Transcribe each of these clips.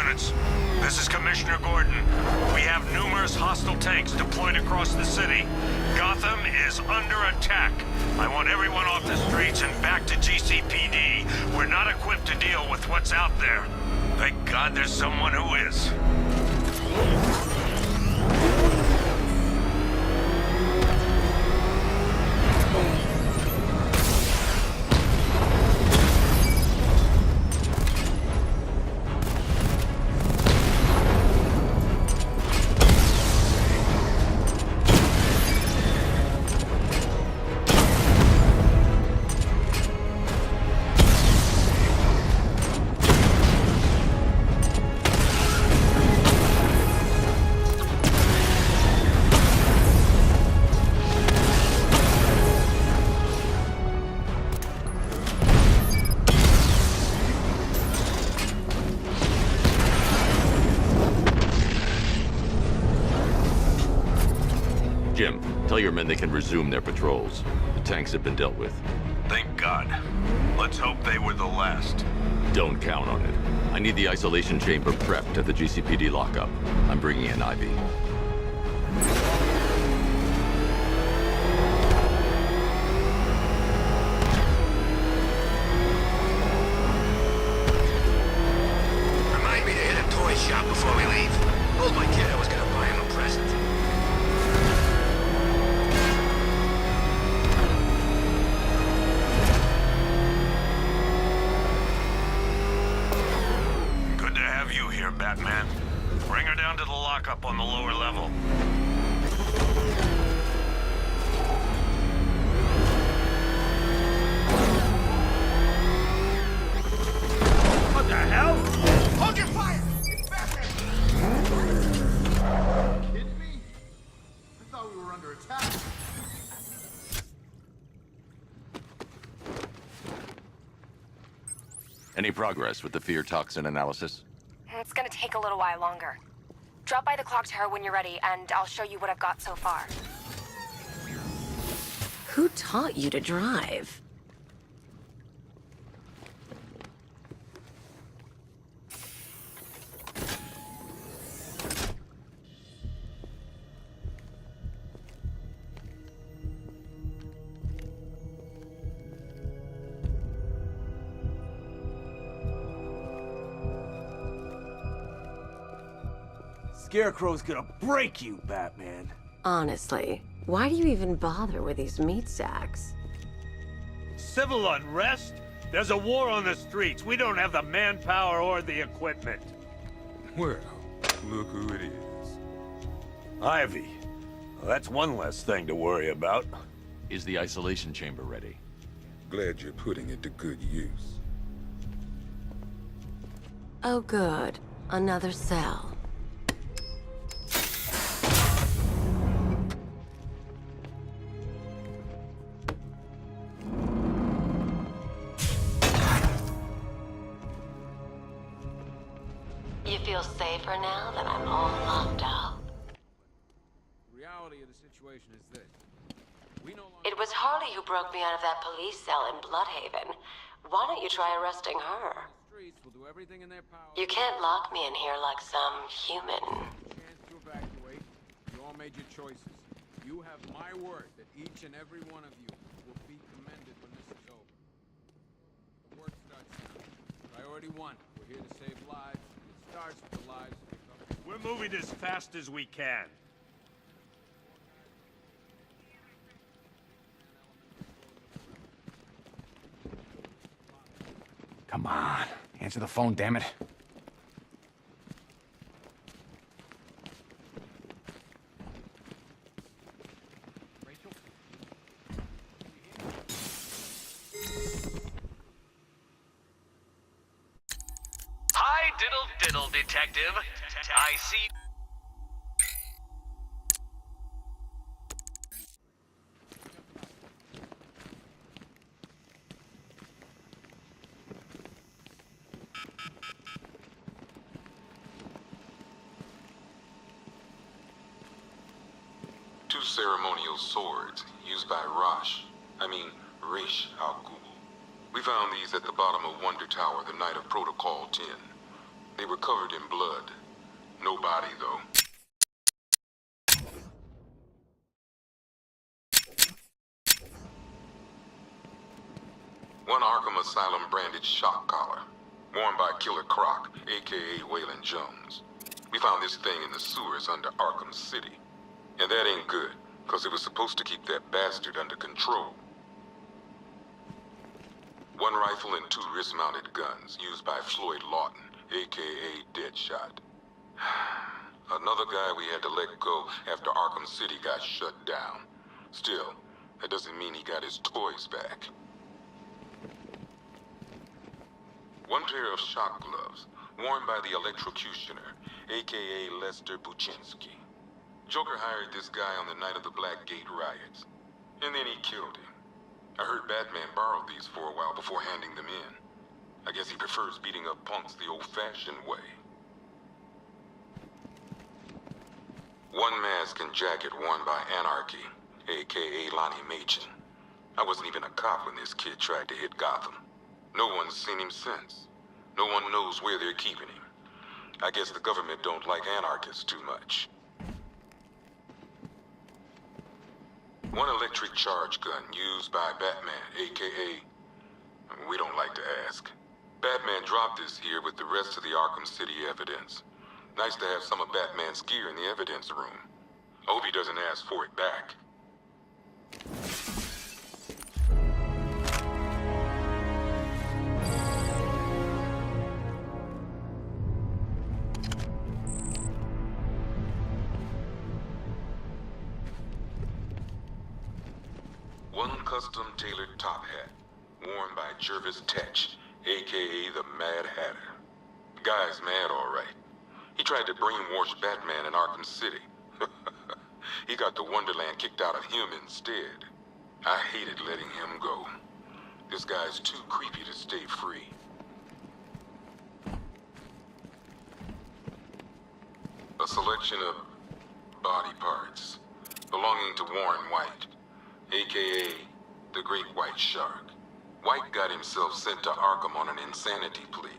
units. This is Commissioner Gordon. We have numerous hostile tanks deployed across the city. Gotham is under attack. I want everyone off the streets and back to GCPD. We're not equipped to deal with what's out there. Thank God there's someone who is. Jim, tell your men they can resume their patrols. The tanks have been dealt with. Thank God. Let's hope they were the last. Don't count on it. I need the isolation chamber prepped at the GCPD lockup. I'm bringing in Ivy. Remind me to hit a toy shop before we leave. Told my kid I was gonna buy him a present. Good to have you here, Batman. Bring her down to the lockup on the lower level. What the hell? Hold your fire! It's Batman! Kidding me? I thought we were under attack. Any progress with the fear toxin analysis? It's gonna take a little while longer. Drop by the clock tower when you're ready, and I'll show you what I've got so far. Who taught you to drive? Scarecrow's gonna break you, Batman. Honestly, why do you even bother with these meat sacks? Civil unrest? There's a war on the streets. We don't have the manpower or the equipment. Well, look who it is. Ivy. Well, that's one less thing to worry about. Is the isolation chamber ready? Glad you're putting it to good use. Oh good, another cell. You feel safer now that I'm all locked up? The reality of the situation is this. We no longer... It was Harley who broke me out of that police cell in Bloodhaven. Why don't you try arresting her? Streets will do everything in their power. You can't lock me in here like some human. Chance to evacuate. You all made your choices. You have my word that each and every one of you will be commended when this is over. The work starts now. Priority 1. We're here to save lives. It starts with the lives of the company. We're moving as fast as we can. Come on, answer the phone, damn it. Hi, diddle diddle, detective. I see. Two ceremonial swords used by Rish al Ghul. We found these at the bottom of Wonder Tower the night of Protocol 10. They were covered in blood. No body, though. One Arkham Asylum branded shock collar, worn by Killer Croc, aka Waylon Jones. We found this thing in the sewers under Arkham City. And that ain't good, because it was supposed to keep that bastard under control. One rifle and 2 wrist-mounted guns, used by Floyd Lawton, aka Deadshot. Another guy we had to let go after Arkham City got shut down. Still, that doesn't mean he got his toys back. One pair of shock gloves, worn by the electrocutioner, aka Lester Buczynski. Joker hired this guy on the night of the Blackgate riots, and then he killed him. I heard Batman borrowed these for a while before handing them in. I guess he prefers beating up punks the old-fashioned way. One mask and jacket worn by Anarchy, aka Lonnie Machin. I wasn't even a cop when this kid tried to hit Gotham. No one's seen him since. No one knows where they're keeping him. I guess the government don't like anarchists too much. One electric charge gun used by Batman, aka... we don't like to ask. Batman dropped this here with the rest of the Arkham City evidence. Nice to have some of Batman's gear in the evidence room. I hope he doesn't ask for it back. One custom-tailored top hat, worn by Jervis Tetch, aka the Mad Hatter. The guy's mad, all right. He tried to brainwash Batman in Arkham City. He got the Wonderland kicked out of him instead. I hated letting him go. This guy's too creepy to stay free. A selection of body parts belonging to Warren White, aka the Great White Shark. White got himself sent to Arkham on an insanity plea.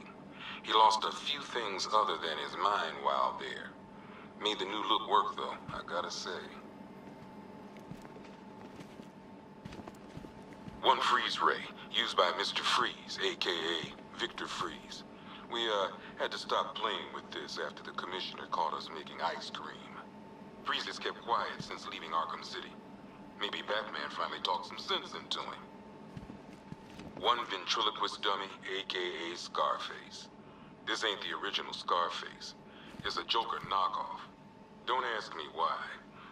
He lost a few things other than his mind while there. Made the new look work, though, I gotta say. One freeze ray, used by Mr. Freeze, aka Victor Freeze. We, had to stop playing with this after the commissioner caught us making ice cream. Freeze has kept quiet since leaving Arkham City. Maybe Batman finally talked some sense into him. One ventriloquist dummy, aka Scarface. This ain't the original Scarface. It's a Joker knockoff. Don't ask me why,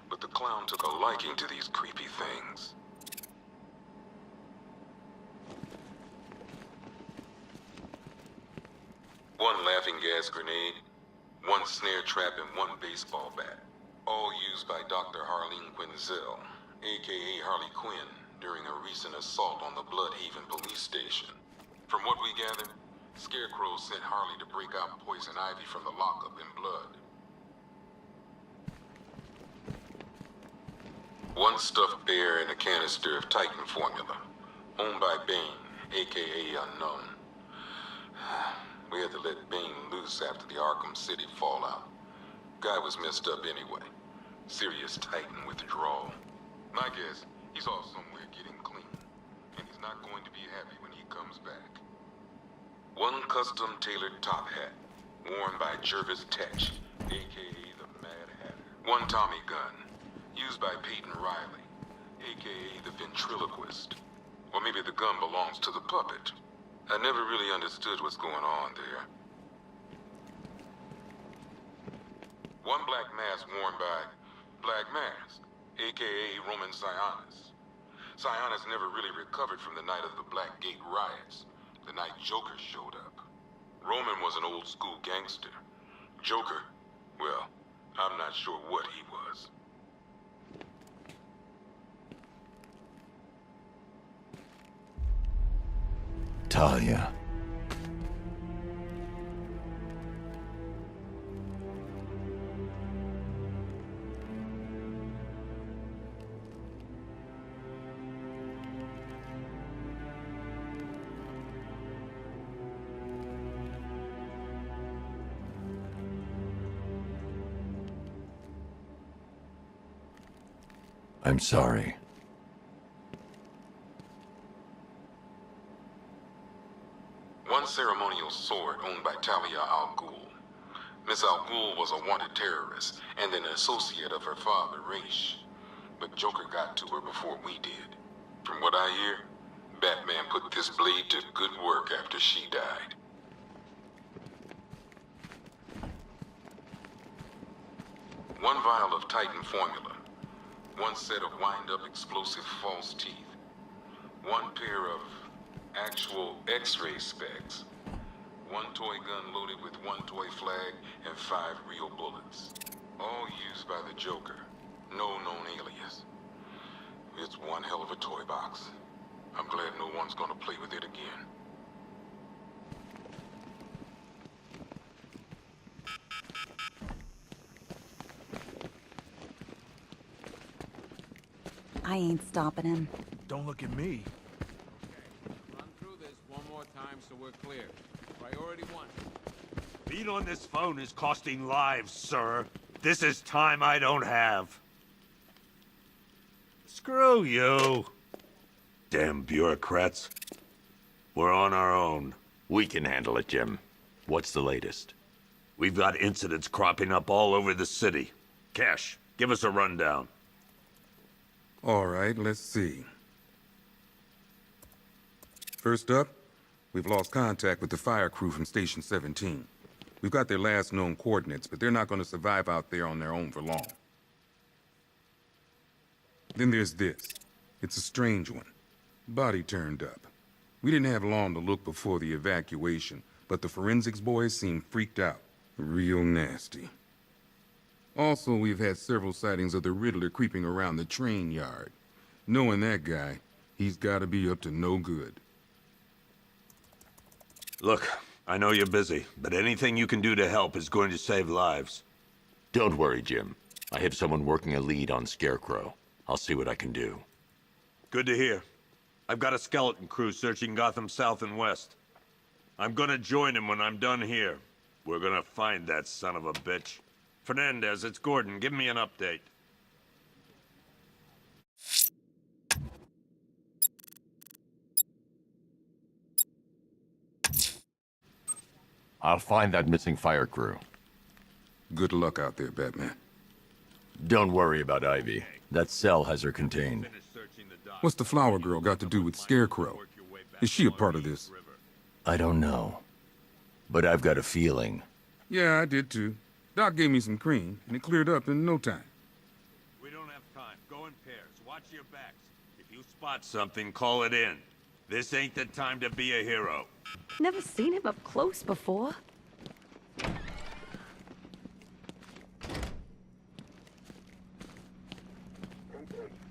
but the clown took a liking to these creepy things. One laughing gas grenade, one snare trap, and one baseball bat. All used by Dr. Harleen Quinzel, aka Harley Quinn, during a recent assault on the Bloodhaven police station. From what we gathered, Scarecrow sent Harley to break out Poison Ivy from the lockup in blood. One stuffed bear and a canister of Titan formula, owned by Bane, aka Unknown. We had to let Bane loose after the Arkham City fallout. Guy was messed up anyway. Serious Titan withdrawal. My guess, he's off somewhere getting clean, and he's not going to be happy when he comes back. One custom-tailored top hat, worn by Jervis Tetch, a.k.a. the Mad Hatter. One Tommy gun, used by Peyton Riley, a.k.a. the Ventriloquist. Or maybe the gun belongs to the puppet. I never really understood what's going on there. One black mask worn by Black Mask, a.k.a. Roman Sionis. Sionis never really recovered from the night of the Blackgate riots, the night Joker showed up. Roman was an old-school gangster. Joker, well, I'm not sure what he was. Talia. I'm sorry. One ceremonial sword owned by Talia Al Ghul. Miss Al Ghul was a wanted terrorist and an associate of her father, Raish. But Joker got to her before we did. From what I hear, Batman put this blade to good work after she died. One vial of Titan formula. One set of wind-up explosive false teeth. One pair of actual X-ray specs. One toy gun loaded with one toy flag and 5 real bullets. All used by the Joker. No known alias. It's one hell of a toy box. I'm glad no one's gonna play with it again. I ain't stopping him. Don't look at me. Run through this one more time so we're clear. Priority 1. Being on this phone is costing lives, sir. This is time I don't have. Screw you. Damn bureaucrats. We're on our own. We can handle it, Jim. What's the latest? We've got incidents cropping up all over the city. Cash, give us a rundown. All right, let's see. First up, we've lost contact with the fire crew from Station 17. We've got their last known coordinates, but they're not going to survive out there on their own for long. Then there's this. It's a strange one. Body turned up. We didn't have long to look before the evacuation, but the forensics boys seemed freaked out. Real nasty. Also, we've had several sightings of the Riddler creeping around the train yard. Knowing that guy, he's gotta be up to no good. Look, I know you're busy, but anything you can do to help is going to save lives. Don't worry, Jim. I have someone working a lead on Scarecrow. I'll see what I can do. Good to hear. I've got a skeleton crew searching Gotham South and West. I'm gonna join him when I'm done here. We're gonna find that son of a bitch. Fernandez, it's Gordon. Give me an update. I'll find that missing fire crew. Good luck out there, Batman. Don't worry about Ivy. That cell has her contained. What's the flower girl got to do with Scarecrow? Is she a part of this? I don't know. But I've got a feeling. Yeah, I did too. Doc gave me some cream, and it cleared up in no time. We don't have time. Go in pairs. Watch your backs. If you spot something, call it in. This ain't the time to be a hero. Never seen him up close before.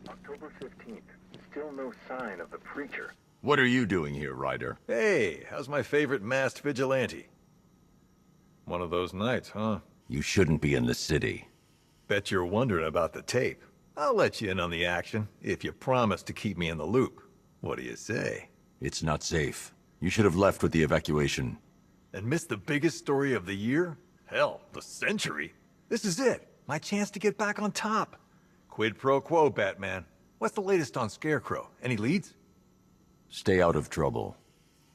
October 15th. Still no sign of the preacher. What are you doing here, Ryder? Hey, how's my favorite masked vigilante? One of those nights, huh? You shouldn't be in the city. Bet you're wondering about the tape. I'll let you in on the action, if you promise to keep me in the loop. What do you say? It's not safe. You should have left with the evacuation. And missed the biggest story of the year? Hell, the century. This is it. My chance to get back on top. Quid pro quo, Batman. What's the latest on Scarecrow? Any leads? Stay out of trouble.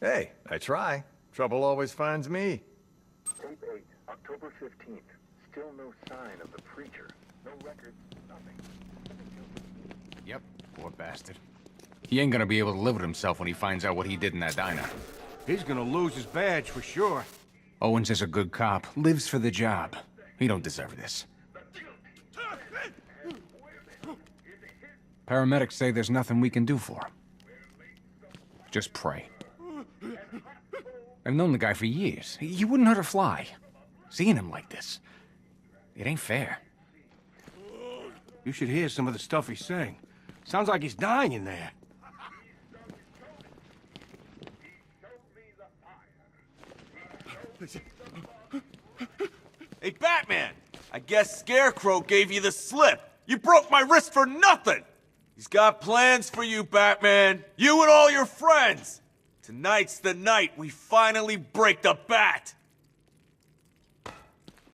Hey, I try. Trouble always finds me. Tape 8, October 15th. Still no sign of the preacher. No records, nothing. Yep, poor bastard. He ain't gonna be able to live with himself when he finds out what he did in that diner. He's gonna lose his badge for sure. Owens is a good cop, lives for the job. He don't deserve this. Paramedics say there's nothing we can do for him. Just pray. I've known the guy for years. He wouldn't hurt a fly. Seeing him like this, it ain't fair. You should hear some of the stuff he's saying. Sounds like he's dying in there. Hey, Batman! I guess Scarecrow gave you the slip. You broke my wrist for nothing! He's got plans for you, Batman. You and all your friends. Tonight's the night we finally break the bat.